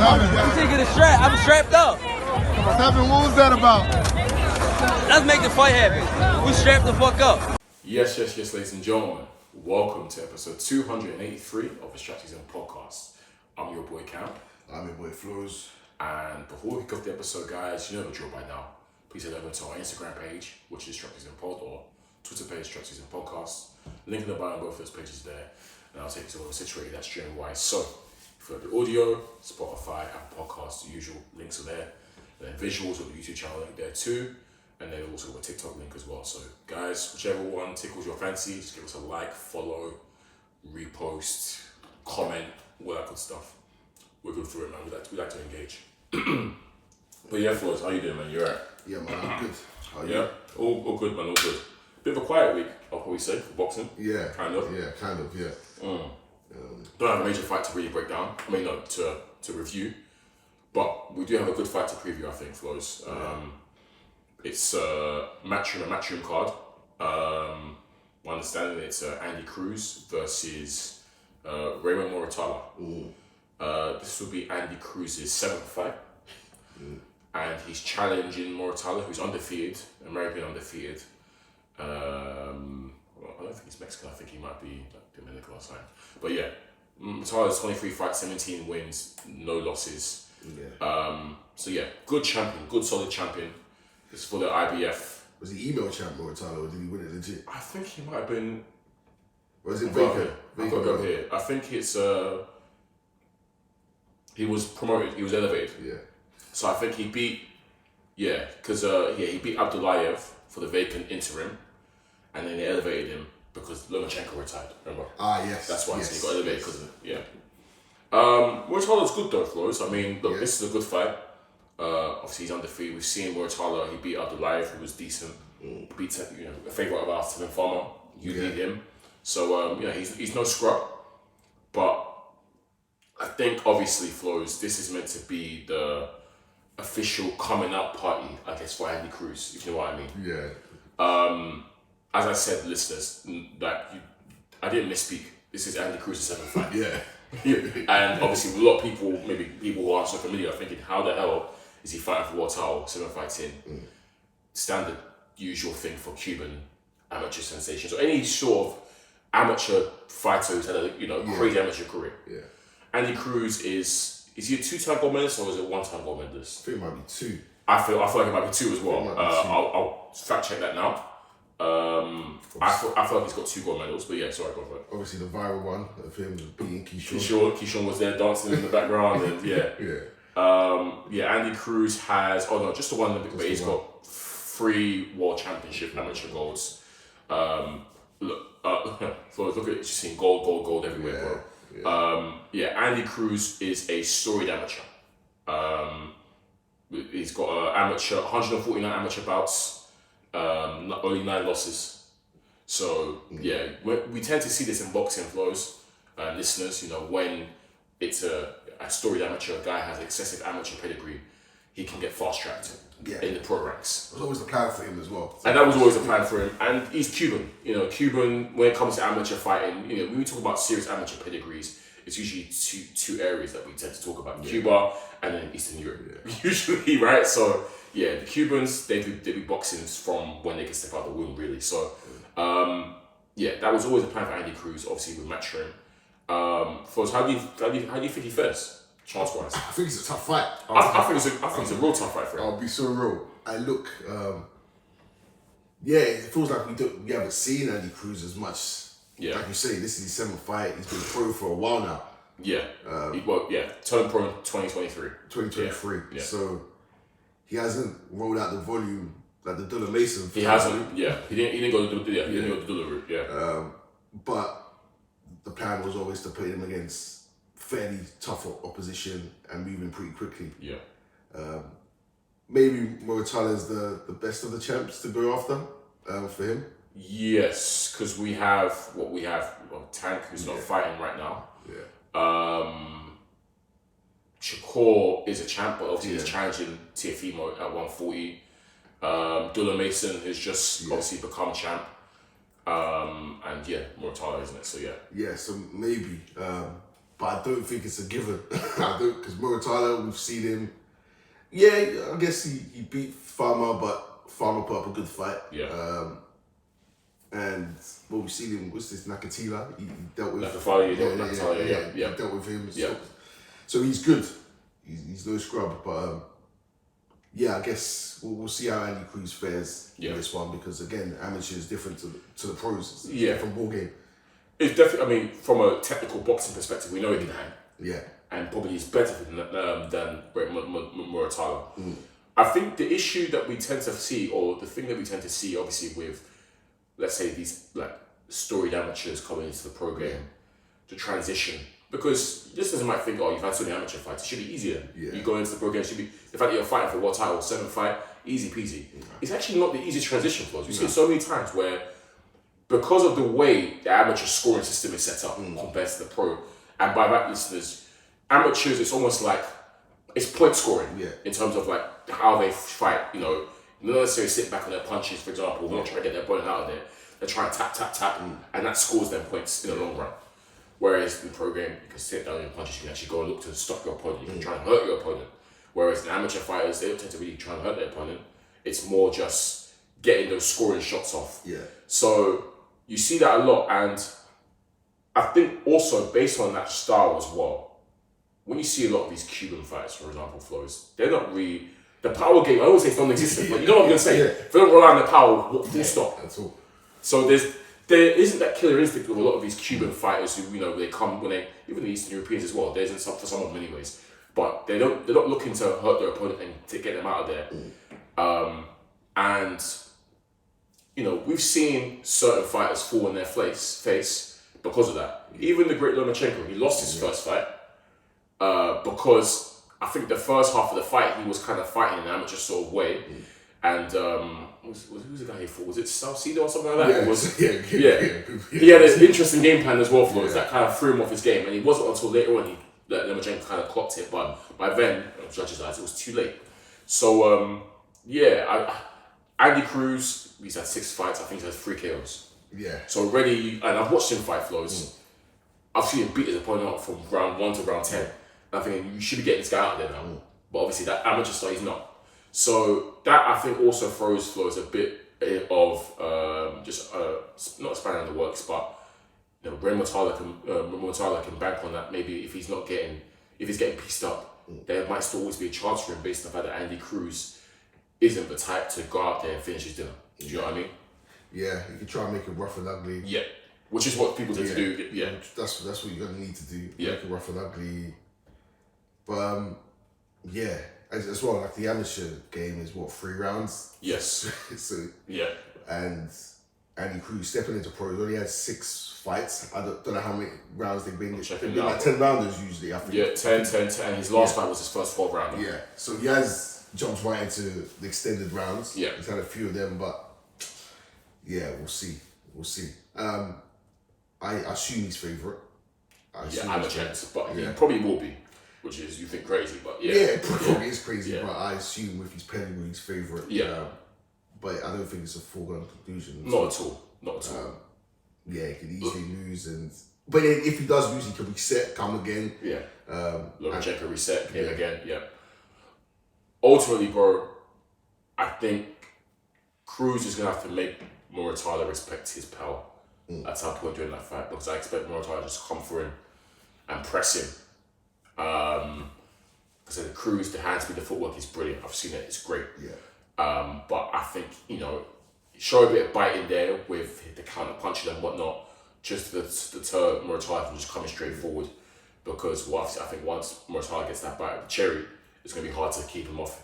You can't get a strap. I'm strapped up. What's happening? What was that about? Let's make the fight happen. We strapped the fuck up. Yes, ladies and gentlemen. Welcome to episode 283 of the SZN Podcast. I'm your boy Kam. I'm your boy Flowz. And before we kick off the episode, guys, you know the drill by now. Please head over to our Instagram page, which is SZN Pod, or Twitter page, SZN Podcast. Link in the bio on both of those pages there. And I'll take you to where we're situated, that's streaming-wise. So, if you have the audio, Spotify, Apple Podcasts, the usual links are there. And then visuals of the YouTube channel link there too. And then also got a TikTok link as well. So, guys, whichever one tickles your fancy, just give us a like, follow, repost, comment, all that good stuff. We're good for it, man. We like to engage. But yeah, Flowz, how you doing, man? You alright? Yeah, man, I'm good. How are you? Yeah, all good, man, all good. Bit of a quiet week, I'll probably say, for boxing. Yeah. Kind of. Yeah, kind of, yeah. Don't have a major fight to really break down. I mean, no, to review. But we do have a good fight to preview, I think, Flowz. It's a matchroom card. My understanding it's Andy Cruz versus Raymond Muratalla. This will be Andy Cruz's seventh fight. And he's challenging Muratalla, who's undefeated, American undefeated. I don't think he's Mexican, I think he might be like Dominican or something. But yeah, Muratalla's 23 fights, 17 wins, no losses. Yeah. So yeah, good champion, good solid champion. This is for the IBF. Was he email champ Muratalla, or did he win it legit? I think he might have been. Or is it I've got Baker? to go here. I think it's he was promoted, he was elevated. Yeah. So I think he beat, because he beat Abdullayev for the vacant interim, and then they elevated him because Lomachenko retired. Remember? Yes. That's why yes, he got elevated yes. because of it. Yeah. Muratalla's good though, Flowz. I mean, look, this is a good fight. Obviously he's undefeated. We've seen Muratalla. He beat Abdullayev, who was decent. Beat a favorite of ours, Tevin Farmer. You beat him. So he's no scrub, but I think obviously Flowz, this is meant to be the official coming out party, I guess, for Andy Cruz, if you know what I mean. Yeah. As I said, listeners, I didn't misspeak. This is Andy Cruz's seventh fight. Yeah. And obviously a lot of people, maybe people who aren't so familiar, are thinking, how the hell is he fighting for world title 7 fights in? Standard, usual thing for Cuban amateur sensations, or any sort of amateur fighter who's had a crazy amateur career. Yeah. Andy Cruz is he a 2-time gold medalist or is it 1-time gold medalist? I think it might be 2. I feel like it might be 2 as well. It might be 2. I'll fact check that now. I feel like he's got 2 gold medals, but yeah, sorry, go for it. Obviously the viral one of him beating Keyshawn. Keyshawn was there dancing in the background, and Andy Cruz has just the one, but he's got 3 world championship amateur golds. Look at it, just seeing gold everywhere, bro. Andy Cruz is a storied amateur. He's got 149 amateur bouts, only 9 losses. So we tend to see this in boxing, Flowz, listeners. When it's a storied amateur, a guy has excessive amateur pedigree, he can get fast tracked in the pro ranks. It was always the plan for him as well. And that was always the plan for him. And he's Cuban. Cuban, when it comes to amateur fighting, when we talk about serious amateur pedigrees, it's usually two areas that we tend to talk about. Cuba and then Eastern Europe. Usually, right? So, the Cubans, they do boxing from when they can step out the womb, really. So, that was always the plan for Andy Cruz, obviously with Matchroom. Flowz, how do you think he fares? Chance-wise, I think it's a tough fight. I think it's a real tough fight for him. I'll be so real. It feels like we haven't seen Andy Cruz as much. Yeah. Like you say, this is his 7th fight. He's been pro for a while now. Yeah. Turned pro in 2023. 2023. Yeah. So he hasn't rolled out the volume like the Dula Mason. He hasn't. Yeah. He didn't go to the Dula route. Yeah. But the plan was always to play him against fairly tough opposition and moving pretty quickly. Yeah. Maybe Muratalla is the best of the champs to go after for him. Yes, because we have Tank, who's not fighting right now. Yeah. Shakur is a champ, but obviously he's challenging Tiafimo at 140. Dula Mason has just obviously become champ. And Muratalla, isn't it? So Yeah, so maybe. but I don't think it's a given. Because Muratalla, we've seen him. Yeah, I guess he beat Farmer, but Farmer put up a good fight. Yeah. And we've seen him. What's this? Nakatila. He dealt with. Nakatila, He dealt with him. Yeah. So he's good. He's no scrub, but yeah, I guess we'll see how Andy Cruz fares in this one, because again, amateur is different to the pros. It's a different ball game. It's definitely. I mean, from a technical boxing perspective, we know he can hang. Yeah. And probably is better than Muratalla. I think the issue that we tend to see, or the thing that we tend to see, obviously with, let's say, these like storied amateurs coming into the pro game, to transition. Because listeners might think, oh, you've had so many amateur fights, it should be easier. Yeah. You go into the pro game, it should be, the fact that you're fighting for what title, 7th fight, easy peasy. It's actually not the easiest transition for us. You see it so many times where, because of the way the amateur scoring system is set up compared to the pro, and by that, listeners, amateurs, it's almost like, it's point scoring in terms of like how they fight, you know, not necessarily sit back on their punches, for example, not trying to get their opponent out of there. They're trying to tap, and that scores them points in the long run. Whereas in the pro game, you can sit down on your punches, you can actually go and look to stop your opponent, you can try and hurt your opponent. Whereas in amateur fighters, they don't tend to really try and hurt their opponent. It's more just getting those scoring shots off. Yeah. So you see that a lot, and I think also based on that style as well, when you see a lot of these Cuban fights, for example, Flowz, they're not really, the power game, I always say it's non-existent, but you know what I'm going to say? If they don't rely on the power, full stop. That's all. So there isn't that killer instinct with a lot of these Cuban fighters who, you know, they come when they, even the Eastern Europeans as well, there isn't some for some of them anyways, but they're not looking to hurt their opponent and to get them out of there. And, you know, we've seen certain fighters fall in their face because of that. Even the great Lomachenko, he lost his first fight because I think the first half of the fight, he was kind of fighting in an amateur sort of way. And who's the guy he fought? Was it Salcido or something like that? He had an interesting game plan as well for us that kind of threw him off his game. And it wasn't until later on that Lomachenko kind of clocked it. But by then, judges' eyes, it was too late. So, Andy Cruz, he's had 6 fights. I think he's had 3 KOs. Yeah. So already, and I've watched him fight, Flowz. I've seen him beat his opponent up from round 1 to round 10. And I'm thinking, you should be getting this guy out there now. But obviously, that amateur style, he's not. So that, I think, also throws Flowz a bit of not a spanner in the works, but you know, Muratalla can bank on that. Maybe if he's getting pieced up, there might still always be a chance for him based on the fact that Andy Cruz isn't the type to go out there and finish his dinner. Do you know what I mean? Yeah, you can try and make it rough and ugly. Yeah, which is what people tend to do. Yeah, that's what you're gonna need to do. Yeah, make it rough and ugly. But as well, like the amateur game is 3 rounds. Yes. So and Andy Cruz stepping into pro, he only had 6 fights. I don't know how many rounds they've been. They've been like 10 rounders usually, I think. Yeah, 10. And his last fight was his first 12 rounder. Yeah. So he has jumped right into the extended rounds. Yeah. He's had a few of them, but we'll see. I assume he's favourite. Amateur, but he probably will be. Which is, you think, crazy, but it probably is crazy, but I assume with his pedigree, he's favourite. Yeah. But I don't think it's a foregone conclusion. Not at all. He could easily lose, but if he does lose, he can reset, come again. Yeah. Lomachenko reset, came again, Ultimately, bro, I think Cruz is going to have to make Muratalla respect his power at some point during that fight, because I expect Muratalla to just come for him and press him. Because the Cruz, the hand speed, the footwork is brilliant. I've seen it; it's great. Yeah. But I think, you know, show a bit of bite in there with the counter punching and whatnot, just to deter Muratalla from just coming straight forward. Because I think once Muratalla gets that bite of the cherry, it's going to be hard to keep him off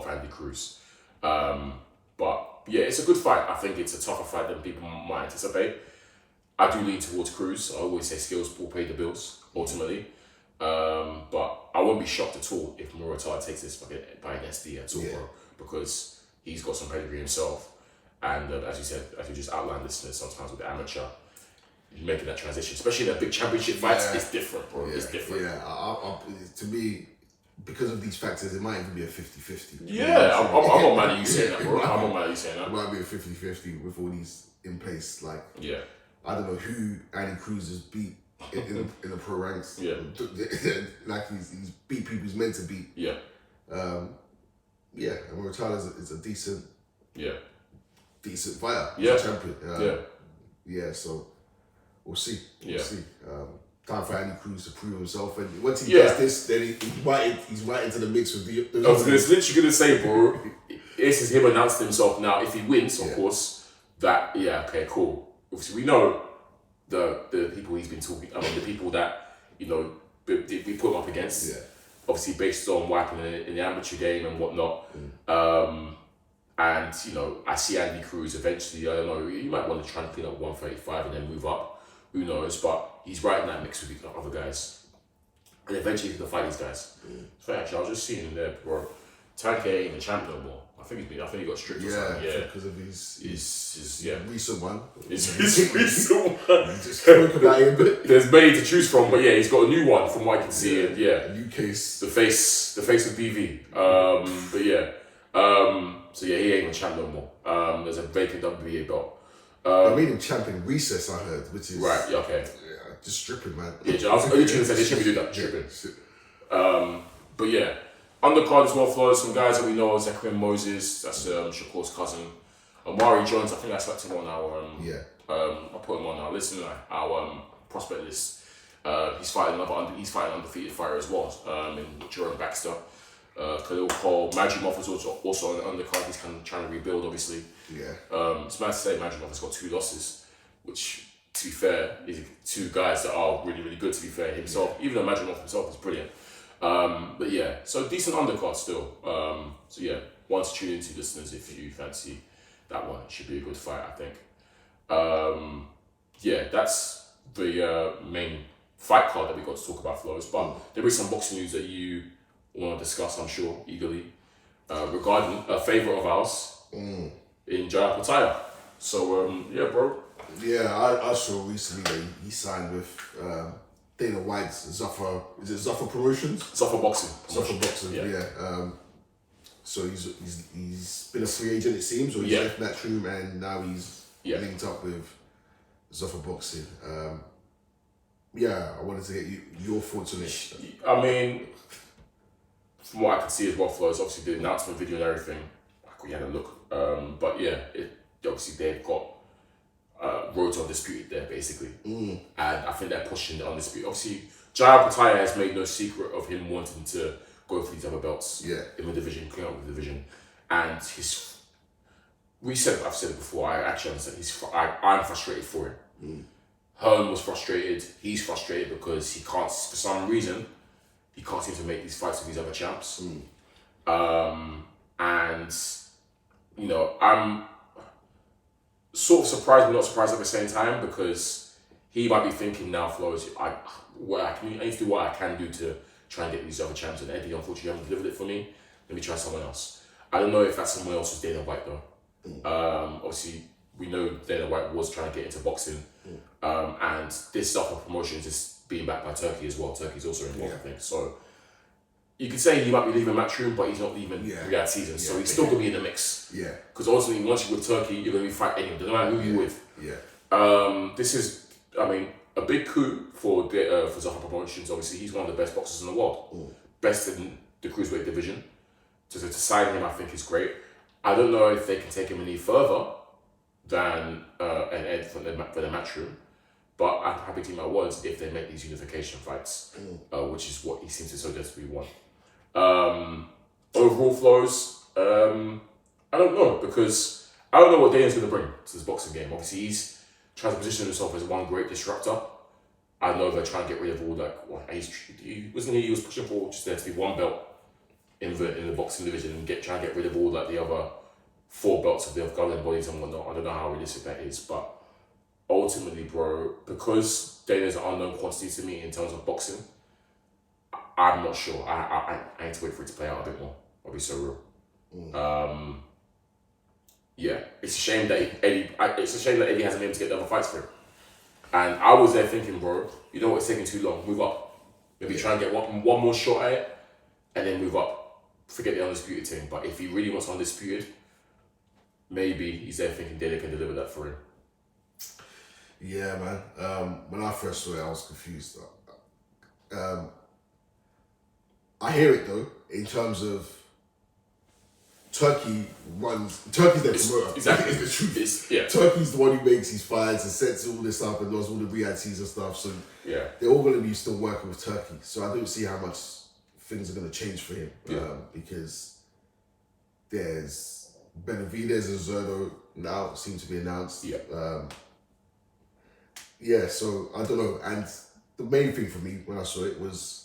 Andy Cruz. But yeah, it's a good fight. I think it's a tougher fight than people might anticipate. I do lean towards Cruz. I always say skills will pay the bills ultimately. But I won't be shocked at all if Muratalla takes this by an SD at all, bro, because he's got some pedigree himself. And as you said, as you just outlined, listeners, sometimes with the amateur, making that transition, especially in the big championship fights, it's different, bro. It's different. Yeah, to me, because of these factors, it might even be a 50-50. Yeah, I'm not mad at you saying that, bro. I'm not mad at you saying that. It might be a 50-50 with all these in place. Like, I don't know who Andy Cruz has beat in the pro ranks. Yeah. Like he's beat people he's meant to beat. Yeah. And Muratalla is a decent fighter. Yeah. He's a champion. Yeah, so we'll see. We'll see. Time for Andy Cruz to prove himself, and once he does this, then he's right into the mix with the. I was literally gonna say, bro. This is him announcing himself now. If he wins, of course, cool. Obviously, we know the people he's been talking. I mean, the people that we put him up against. Yeah. Obviously, based on what happened in the amateur game and whatnot. And I see Andy Cruz eventually. I don't know. He might want to try and clean up 135 and then move up. Who knows? But he's right in that mix with the other guys. And eventually he's gonna fight these guys. So actually, I was just seeing him there, bro. Tank ain't even champ no more. I think he got stripped or something. Yeah, because of his recent one. His recent one. Just spoke about him, but there's many to choose from, but he's got a new one from what I can see. And a new case. The face of BV. So he ain't even champ no more. There's a vacant WBA belt. I made him champion recess, I heard, which is right. Yeah, okay. Yeah, just stripping, man. Yeah, I was literally saying they shouldn't be doing that, stripping. But yeah, undercard as well, Flowz. Some guys that we know, Zachary Moses, that's Shakur's cousin. Amari Jones, I think I selected him on our I put him on our list, our prospect list. He's fighting undefeated fighter as well. In Jerome Baxter. Khalil Cole, Madrimov is also on the undercard. He's kind of trying to rebuild, obviously. Yeah. It's mad to say Madrimov has got 2 losses, which, to be fair, is 2 guys that are really, really good. To be fair, himself, even though Madrimov himself is brilliant. So decent undercard still. One to tune into, listeners, if you fancy that one. It should be a good fight, I think. That's the main fight card that we got to talk about, Flowz. But there is some boxing news that you want to discuss, I'm sure, eagerly, regarding a favourite of ours in Opetaia. So, bro. Yeah, I saw recently that he signed with Dana White's Zuffer. Is it Zuffer Promotions? Zuffer Boxing. Zuffer Boxing, yeah. So he's been a free agent, it seems, or he's left Matchroom and now he's linked up with Zuffer Boxing. I wanted to get your thoughts on it. I mean, from what I could see as well, Flowz, obviously the announcement video and everything, we had a look. Obviously they've got Road to Undisputed there, basically. And I think they're pushing the Undisputed. Obviously, Jai Opetaia has made no secret of him wanting to go for these other belts in the division, clean up the division. And I've said it before, I actually understand, I'm frustrated for him. Hearn was frustrated, he's frustrated because he can't, for some reason, he can't seem to make these fights with these other champs. I'm sort of surprised but not surprised at the same time, because he might be thinking now, Flowz, I need to do what I can do to try and get these other champs, and Eddie unfortunately haven't delivered it for me. Let me try someone else. I don't know if that someone else was Dana White though. Obviously we know Dana White was trying to get into boxing, and this stuff of promotions is being backed by Turkey as well. Turkey's also involved, I think. So you could say he might be leaving Matchroom, but he's not leaving Riyadh season, so he's still gonna be in the mix. Because ultimately, once you're with Turkey, you're gonna be fighting anyone, no matter who you're with. This is, a big coup for Zuffer Promotions. Obviously, he's one of the best boxers in the world, best in the cruiserweight division. So to sign him, I think is great. I don't know if they can take him any further than an Ed for the Matchroom, but I'm happy to eat my words if they make these unification fights, which is what he seems to so desperately want. Overall, Flowz, I don't know, because I don't know what Dana's going to bring to this boxing game. Obviously, he's trying to position himself as one great disruptor. I know they're trying to get rid of all he was pushing for just there to be one belt in the boxing division and trying to get rid of all the other 4 belts of the governing bodies and whatnot. I don't know how realistic that is, but ultimately, bro, because Dana's an unknown quantity to me in terms of boxing, I'm not sure. I need to wait for it to play out a bit more. I'll be so real. It's a shame that Eddie hasn't been able to get the other fights for him. And I was there thinking, bro, you know what, it's taking too long. Move up. Maybe try and get one more shot at it, and then move up. Forget the Undisputed thing. But if he really wants Undisputed, maybe he's there thinking Dana can deliver that for him. Yeah, man. When I first saw it, I was confused. I hear it though, in terms of Turkey's their promoter. Exactly. It's the truth. Yeah. Turkey's the one who makes these fights and sets all this up and does all the Riyadh season stuff. So they're all going to be still working with Turkey. So I don't see how much things are going to change for him. Because there's Benavidez and Zerdo now seem to be announced. So I don't know. And the main thing for me when I saw it was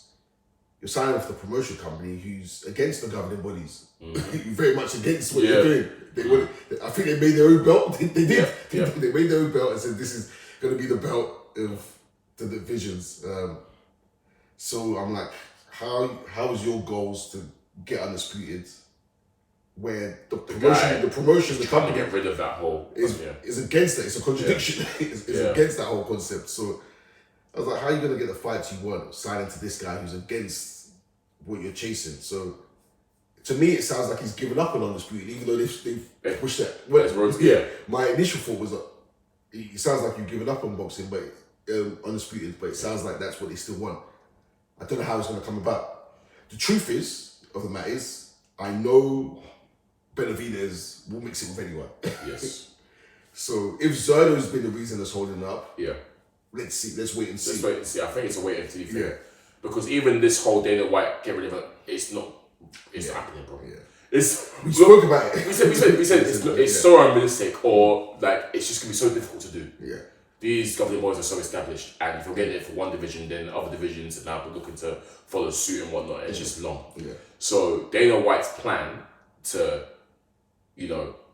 you're signing off the promotion company who's against the governing bodies. Very much against what they're doing. I think they made their own belt. They did. They made their own belt and said this is going to be the belt of the divisions. So I'm like, how is your goals to get undisputed where the promotion, the trying company to get rid of that whole is against that. It's a contradiction. It's against that whole concept. So I was like, how are you going to get the fights you want signing to this guy who's against what you're chasing? So to me, it sounds like he's given up on Undisputed, even though they've pushed that. My initial thought was that it sounds like you've given up on boxing, but Undisputed, but it sounds like that's what they still want. I don't know how it's going to come about. The truth of the matter is, I know Benavidez will mix it with anyone. Yes. So if Zerdo's been the reason that's holding up, let's see. Let's wait and see. Let's wait and see. I think it's a wait and see thing. Because even this whole Dana White get rid of it, it's not happening, bro. We spoke about it. We said it's so unrealistic, or like it's just gonna be so difficult to do. These governing bodies are so established, and if you're getting it for one division, then other divisions are now looking to follow suit and whatnot. It's just long. So Dana White's plan to,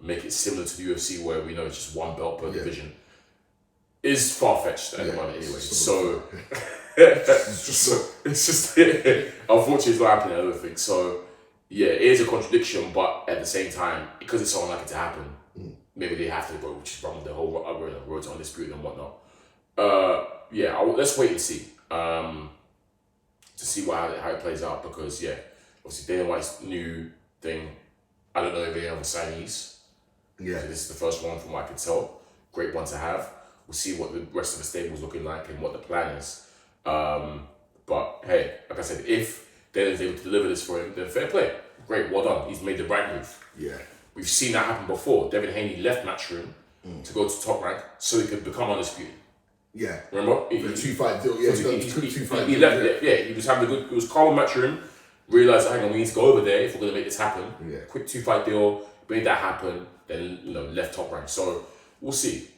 make it similar to the UFC, where we know it's just one belt per division, is far-fetched at the moment anyway. So it's just unfortunately it's not happening, I don't think. So it is a contradiction, but at the same time, because it's so unlikely to happen, maybe they have to go just run the whole road to Undisputed and whatnot. Let's wait and see. To see how it plays out, because obviously Dana White's new thing, I don't know if they have signees. So this is the first one from what I can tell. Great one to have. We'll see what the rest of the stable's looking like and what the plan is. But hey, like I said, if Dana's able to deliver this for him, then fair play. Great, well done. He's made the right move. We've seen that happen before. Devin Haney left Matchroom to go to Top Rank so he could become Undisputed. Remember? The 2-fight deal. He left it. He was having he was calm Matchroom, realised, hang on, we need to go over there if we're going to make this happen. Quick 2-fight deal, made that happen, then left Top Rank. So we'll see.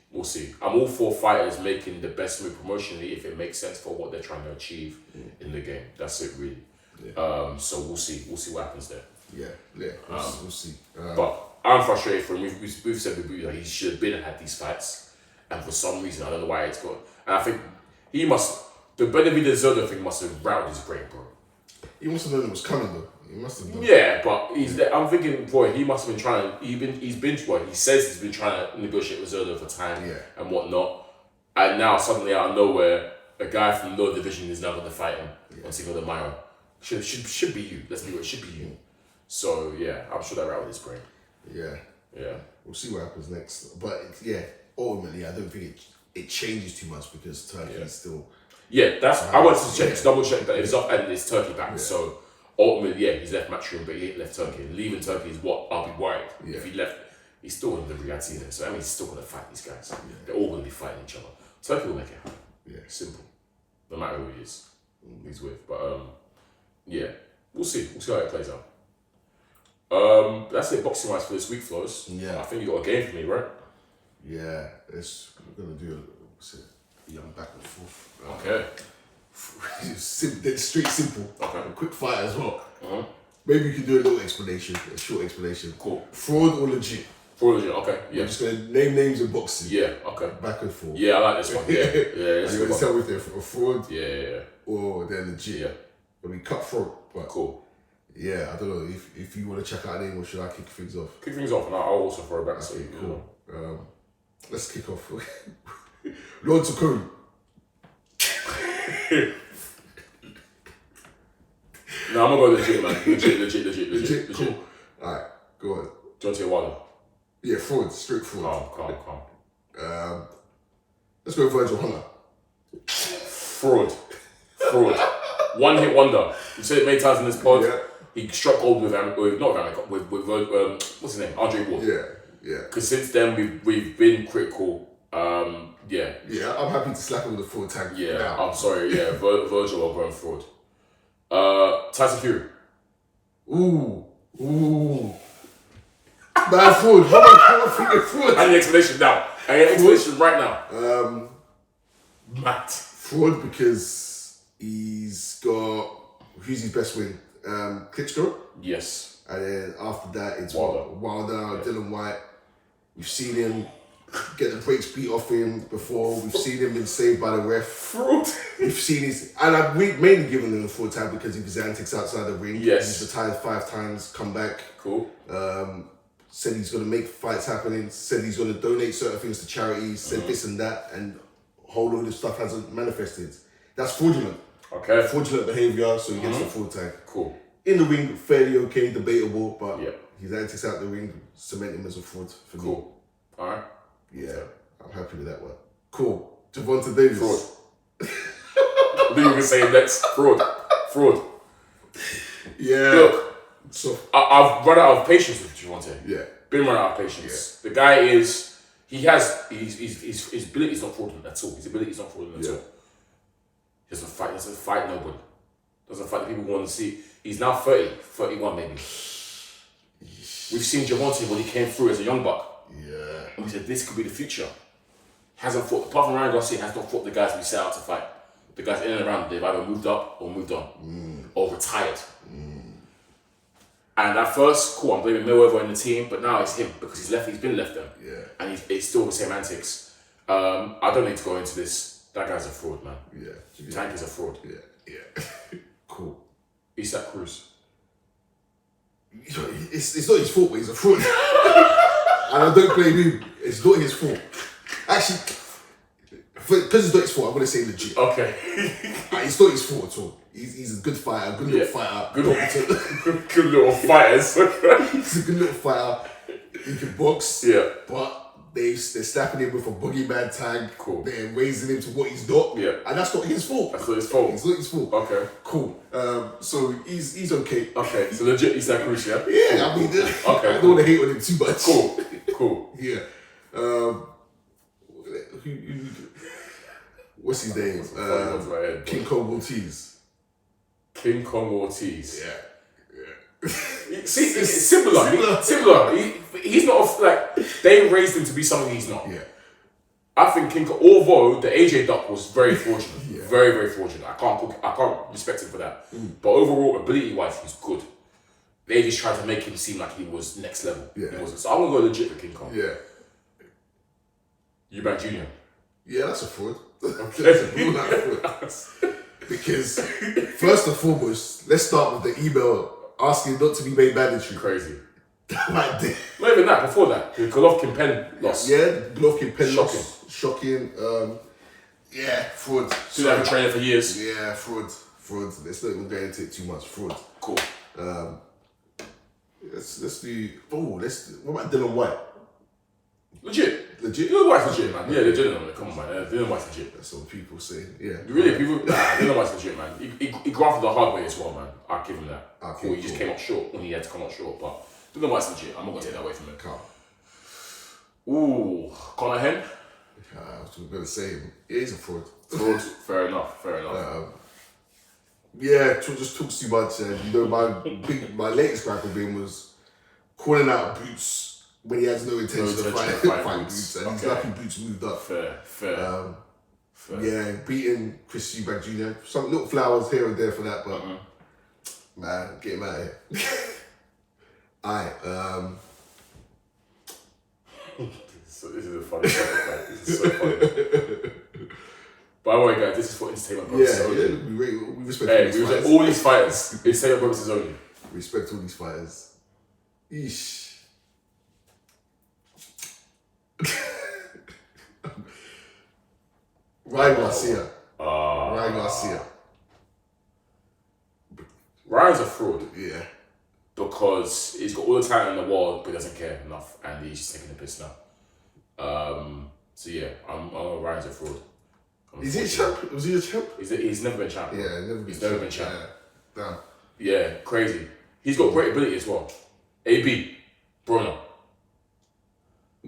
I'm all for fighters making the best move promotionally if it makes sense for what they're trying to achieve in the game. That's it, really. So we'll see. We'll see what happens there. We'll see. But I'm frustrated for him. We've said he should have had these fights, and for some reason I don't know why it's gone. And I think the Benavidez Zerdo thing must have rattled his brain, bro. He must have known it was coming though. He must have done. But I'm thinking, boy, he must have been trying. He says he's been trying to negotiate with Zerdo for time and whatnot. And now suddenly out of nowhere, a guy from lower division is now going to fight him on Cinco de Mayo. Should be you. Let's be real. It should be you. So I'm sure that rattled his brain. We'll see what happens next. But ultimately, I don't think it changes too much because Turkey is still. I wanted to double check that it's off and it's Turkey back. So ultimately, he's left Matchroom, but he ain't left Turkey. Leaving Turkey is what I'll be worried. If he left, he's still in the Riyadh season. So he's still gonna fight these guys. They're all gonna be fighting each other. Turkey will make it happen. Simple. No matter who he is, he's with. But we'll see. We'll see how it plays out. That's it, boxing wise for this week, Flowz. I think you got a game for me, right? We're gonna do a young back and forth. Okay. Straight simple. Okay. A quick fight as well. Maybe you can do a little explanation, a short explanation. Cool. Fraud or legit? Fraud or legit, okay. We're just gonna name names in boxing. Okay. Back and forth. I like this one. You're gonna tell me if they're a fraud or they're legit. But we cut throat. But cool. I don't know if you want to check out a name or should I kick things off? Kick things off, and I'll also throw it back. So cool. Let's kick off. Lord Takuri. No, I'm gonna go legit, man. Legit. Cool. Alright, go on. John Wilder. Fraud, straight fraud. Calm. Let's Let's go Virgil Hunter. Fraud. One hit wonder. You said it many times in this pod. Yeah. He struck gold with what's his name? Andre Ward. Yeah. Because since then we've been critical. Yeah, I'm happy to slap him with a full tag. Yeah, now. I'm sorry. Yeah, Virgil are going fraud. Tyson Fury. Ooh. Bad fraud. How am I fraud? I need an explanation now. I need an explanation right now. Matt. Fraud because he's got who's his best wing? Klitschko. Yes. And then after that, it's Wilder, yeah. Dylan White. We've seen him get the brakes beat off him before. We've seen him been saved by the ref. Fraud. We've seen his, and we've mainly given him a full time because of his antics outside the ring. Yes. He's retired 5 times, come back. Cool. Said he's going to make fights happening. Said he's going to donate certain things to charities. Said this and that, and a whole load of stuff hasn't manifested. That's fraudulent. Okay. Fraudulent behaviour, so he gets a full time. Cool. In the ring, fairly okay, debatable, but Yeah. his antics out the ring cement him as a fraud for me. Cool. Alright. Yeah, I'm happy with that one. Cool. Javonte Davis. Fraud. What are you gonna say next? Fraud. Yeah. Look, So I've run out of patience with Javonte. yeah. Been run out of patience. The guy is his ability is not fraudulent at all. His ability is not fraudulent at all. He doesn't fight nobody. Doesn't fight the people who want to see. He's now 30, 31 maybe. We've seen Javonte when he came through as a young buck. Yeah. And we said this could be the future. Hasn't fought, apart from Ryan Garcia, has not fought the guys we set out to fight. The guys in and around, they've either moved up or moved on. Or retired. And at first, cool, I'm blaming Mayweather and the team, but now it's him because he's been left them. Yeah. And it's still the same antics. I don't need to go into this. That guy's a fraud, man. Yeah. Tank is a fraud. Yeah. Cool. He's that Cruz. It's not his fault, but he's a fraud. And I don't blame him. It's not his fault. Actually, because it's not his fault, I'm going to say legit. Okay. It's not his fault at all. He's a good fighter, good little fighter. Good little fighters. He's a good little fighter. He can box. Yeah. But they're slapping him with a boogeyman tag. Cool. They're raising him to what he's not. Yeah. And that's not his fault. That's not his fault. It's not his fault. Okay. Cool. So he's okay. Okay. So legit, he's that Cruz, yeah? Yeah, I mean, okay. I don't want to hate on him too much. Cool. Yeah. What's his name? King Kong Ortiz. King Kong Ortiz. Yeah. See, it's similar. He's not like they raised him to be something he's not. Yeah. I think King Kong, although the AJ duck was very fortunate, Yeah. very very fortunate. I can't respect him for that. But overall, ability wise, he's good. They just tried to make him seem like he was next level. Yeah. He wasn't. So I'm gonna go legit for King Kong. Yeah. Eubank Jr. Yeah, that's a fraud. Okay. That's a real fraud. Because first and foremost, let's start with the email asking not to be made mandatory. Crazy. Right there. Not even that. Before that, the Golovkin pen loss. Yeah, Golovkin pen Shocking. loss. Shocking. Yeah, fraud. Didn't have a trainer for years. Yeah, fraud. Let's not even go into it too much. Fraud. Cool. Let's do. What about Dylan White? Legit. Legit? Dylan White's legit, man. Yeah, legit. Man. Come on, man. Dylan White's legit. That's what people say. Yeah. Really, Dylan White's legit, man. He grafted the hard way as well, man. I'll give him that. Okay, He just came up short when he had to come up short, but Dylan White's legit. I'm not gonna take that away from him. Calm. Ooh, Conor Hen. I was going to say him. He is a fraud. Fraud. Fair enough. Yeah, just talks too much. My latest gripe with him was calling out Boots when he has no intention of fighting Boots, and he's lucky Boots moved up. Fair. Yeah, beating Chris Eubank Jr. Some little flowers here and there for that, but man, get him out of here. Alright, So this is a funny topic, man. This is so funny. By the way, guys, this is for entertainment purposes only. We respect We respect all these fighters. Entertainment purposes only. Respect all these fighters. Eesh. Ryan Garcia. Ryan's a fraud. Yeah. Because he's got all the talent in the world, but he doesn't care enough, and he's just taking the piss now. So yeah, Ryan's a fraud. Is he a champ? Was he a champ? He's never been champ. Yeah, he's never been champ. Yeah. Damn. Yeah, crazy. He's got great ability as well. AB, Bruno.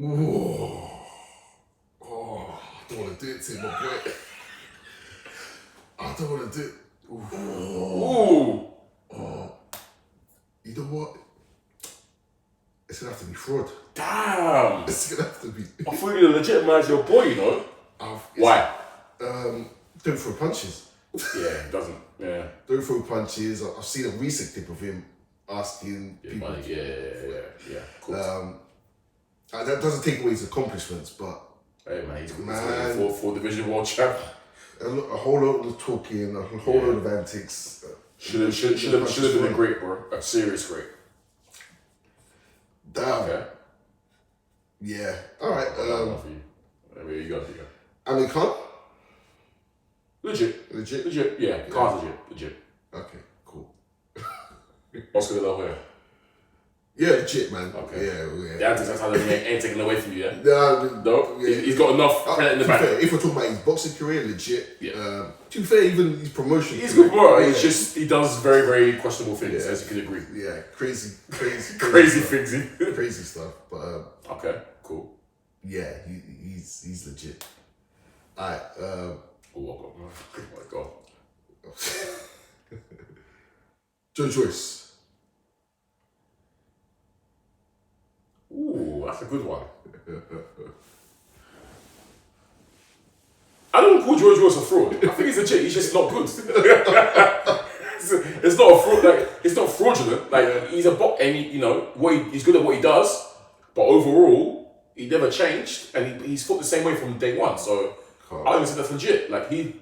Ooh. Oh, I don't want to do it to him, my boy. I don't want to do it. Ooh. Oh. You know what? It's going to have to be fraud. Damn. It's going to have to be. I thought you were legitimise your boy, you know? Why? Don't throw punches. Yeah, he doesn't. Yeah. Don't throw punches. I've seen a recent clip of him asking people. Money. Yeah. Cool. That doesn't take away his accomplishments, but hey man, he's four division world champ. A whole lot of talking, a whole lot of antics. Should have been a great, bro. A serious great. Damn. Okay. Yeah. All right. You go. Amir Khan. Legit. Yeah. Khan's legit. Okay. Cool. Oscar de la Hoya. Yeah, legit, man. Okay. Yeah. The antics ain't taken away from you, yeah? No. Yeah. He's got enough credit in the bank. Fair, if we're talking about his boxing career, legit. Yeah. To be fair, even his promotion. He's good, bro. Yeah. He does very, very questionable things, as you can agree. Yeah, crazy crazy stuff. things. Crazy stuff. But okay, cool. Yeah, he's legit. Alright. Oh my god. Joe Joyce. Ooh, that's a good one. I don't call George Joyce a fraud. I think he's legit. He's just not good. It's not a fraud. Like, it's not fraudulent. Like, he's a bot, and he's good at what he does. But overall, he never changed, and he's fought the same way from day one. So I don't even say that's legit. Like he's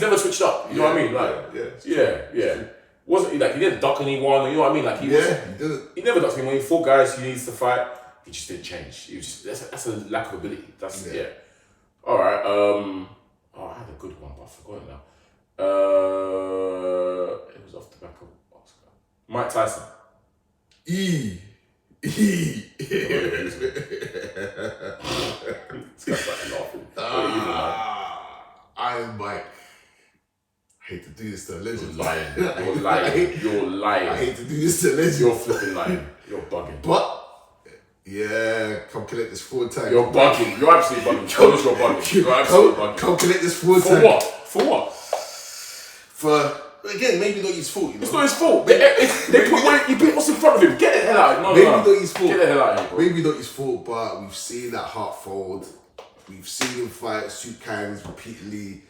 never switched up. You know what I mean? Like, yeah. Wasn't he like he didn't duck anyone? You know what I mean? Like he didn't. He never ducked anyone. He fought guys he needs to fight. He just didn't change. He was just that's a lack of ability. That's All right. I had a good one, but I forgot it now. It was off the back of Oscar. Mike Tyson. This guy's like laughing. Iron Mike. I hate to do this to a legend. You're lying. I hate to do this to a legend. You're flipping lying. You're bugging. But come collect this 4 times. You're bugging. You're absolutely bugging. You're bugging. You're absolutely bugging. Come collect this 4 times. For what? For again, maybe not his fault. It's not his fault. He beat us in front of him. Get the hell out. Maybe not his fault. Get the hell out of here, bro. Maybe not his fault, but we've seen that heart fold. We've seen him fight suit cans repeatedly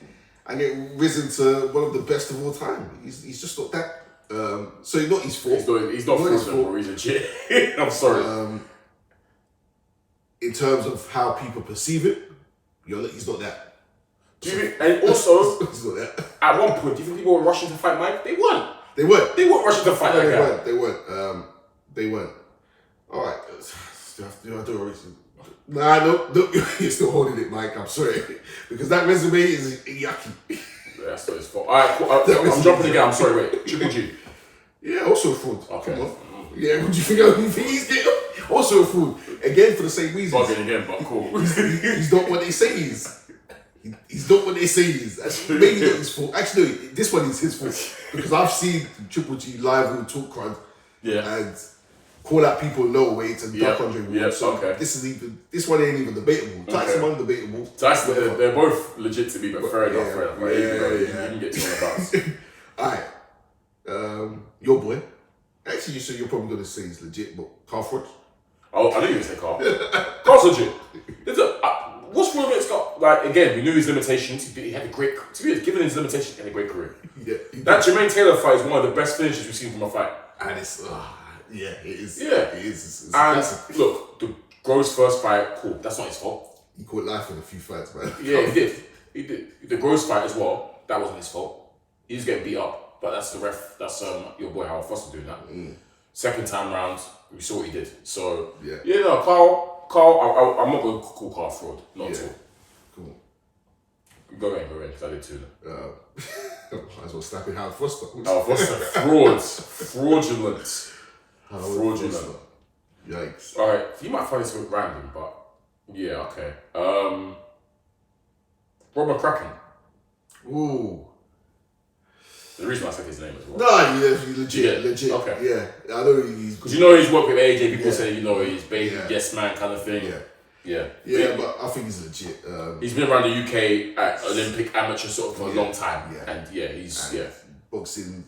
and get risen to one of the best of all time. He's just not that. So it's not his fault. He's not his fault. He's legit. I'm sorry. In terms of how people perceive it, he's not that. Do you think, and also, he's not that. At one point, do you think people were rushing to fight Mike? They weren't. They weren't rushing to fight that guy. They weren't. All right. Do I do everything? Nah, no, you're still holding it, Mike. I'm sorry. Because that resume is yucky. That's not his fault. All right, cool. I'm jumping again. I'm sorry, wait. Triple G. Yeah, also a fraud. Okay. Come on. Yeah, what do you think he's getting? Also a fraud. Again, for the same reason. Bugging again, but cool. He's not what they say he is. He's not what they say he is. Maybe not his fault. Actually, no, this one is his fault. Because I've seen Triple G live on Talk Crowd. Yeah. And call out people low weight and duck under him. Yeah, so okay. This one ain't even debatable. Tyson undebatable. Tyson, they're both legit to me, but fair enough. Yeah. You can get to one about us. Alright. Your boy. Actually, you said you're probably going to say he's legit, but Carl Froch. Oh, I knew you were going to say Carl. Carl's legit. What's wrong with Scott? Like, again, we knew his limitations. He had a great, given his limitations, he had a great career. Yeah. That Jermaine Taylor fight is one of the best finishes we've seen from a fight. And it's, it is. Yeah. It is. It's and look, the Gross first fight, cool. That's not his fault. He caught life in a few fights, man. Yeah, he did. The Gross fight as well, that wasn't his fault. He was getting beat up, but that's the ref. That's your boy Howard Foster doing that. Second time round, we saw what he did. So Carl, I'm not going to call Carl fraud. Not at all. Cool. Go in, because I did too. Might as well snap in Howard Foster. Howard Foster, fraudulent. Yikes. Alright, you might find this a bit random, but Yeah, okay. Robert Kraken. Ooh. The reason why I said his name as well. Nah, he's legit. Okay. Yeah, I know he's good. Because you know he's worked with AJ, people say, you know, he's baby, yes man kind of thing. Yeah, but I think he's legit. He's been around the UK at Olympic amateur sort of for a long time. Yeah. And he's, boxing,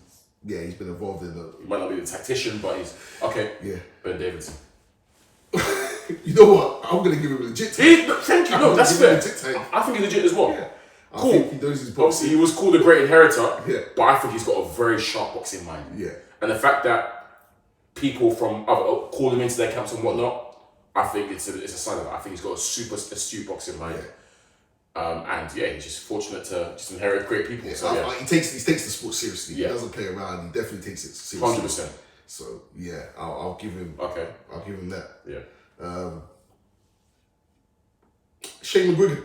he's been involved in the... He might not be the tactician, but he's... Okay. Yeah. Ben Davidson. You know what? I'm going to give him a legit tag. Thank you. No, that's fair. I think he's legit as well. Yeah. Cool. I think he knows his boxing. Obviously, he was called a great inheritor, but I think he's got a very sharp boxing mind. Yeah. And the fact that people from other call him into their camps and whatnot, I think it's a sign of that. I think he's got a super astute boxing mind. And he's just fortunate to just inherit great people. Yeah. So, he takes the sport seriously. Yeah. He doesn't play around. He definitely takes it seriously. 100%. So I'll give him. Okay. I'll give him that. Yeah. Shane McGuigan.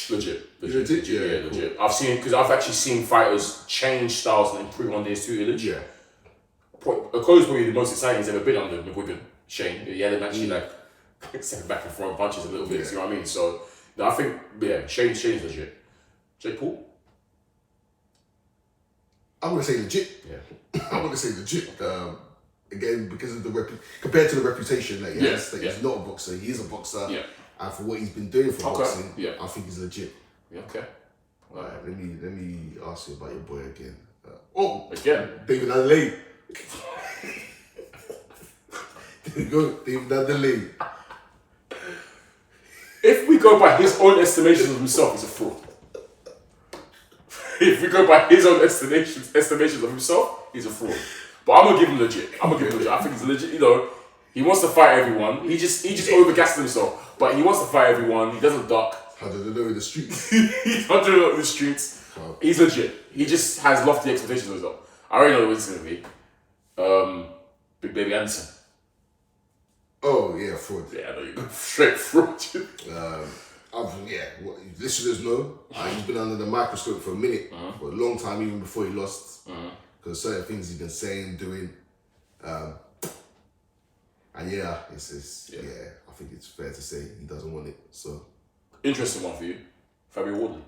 Legit. Yeah, legit. I've actually seen fighters change styles and improve on theirs too. Legit. Yeah. Cody's probably the most exciting he's ever been under McGuigan. Shane. He had him actually stepping back and throwing punches a little bit. You know what I mean? So I think Shane's legit. Jake Paul. I'm gonna say legit. Yeah. I'm gonna say legit. Again, because of compared to the reputation that he has, that he's not a boxer, he is a boxer. Yeah. And for what he's been doing for boxing, I think he's legit. Yeah. Okay. Alright, let me ask you about your boy again. Again, David Adelaide. There you go, David Adelaide. if we go by his own estimations of himself, he's a fraud. If we go by his own estimations of himself, he's a fraud. But I'm gonna give him legit. I think he's legit. You know, he wants to fight everyone. He just overgassed himself. But he wants to fight everyone. He doesn't duck. How did they know in the streets? He's not doing it in the streets. Oh. He's legit. He just has lofty expectations of himself. I already know what it's gonna be. Big Baby Anderson. Oh yeah, fraud. Yeah, I know you're straight fraud. Listeners know he's been under the microscope for a minute, for a long time, even before he lost. Because certain things he's been saying, doing, and I think it's fair to say he doesn't want it. So interesting one for you, Fabio Wardley.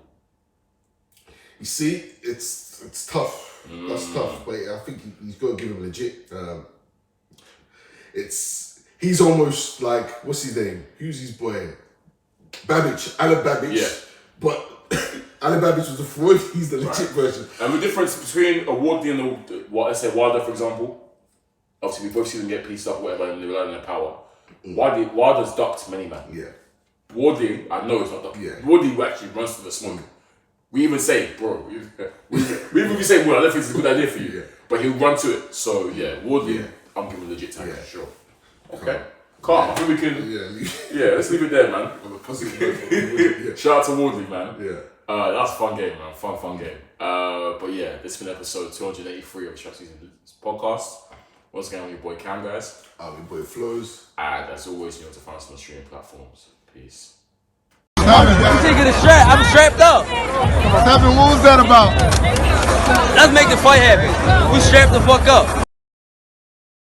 You see, it's tough. That's tough, but I think he's got to give him legit. He's almost like, what's his name? Who's his boy? Alan Babbage. Yeah. But Alan Babbage was a fraud. He's the legit version. And the difference between a Wardley and Wilder, for example, obviously we both see them get pieced up, whatever, and they rely on their power. Wilder's ducked many man. Yeah. Wardley, I know it's not ducked. Yeah. Wardley actually runs to the smoke. We even say, bro, we even say, well, I don't think it's a good idea for you. Yeah. But he'll run to it. So yeah, Wardley, I'm giving a legit tag for sure. Okay. Calm. I think we can. Let's leave it there, man. Shout out to Wardley, man. Yeah. That's a fun game, man. Fun game. But yeah, this has been episode 283 of the SZN Podcast. Once again, I'm your boy Kam, guys. I'm your boy Flowz. And as always, you know to find us on streaming platforms. Peace. You taking a strap? I'm strapped up. What was that about? Let's make the fight happen. We strapped the fuck up.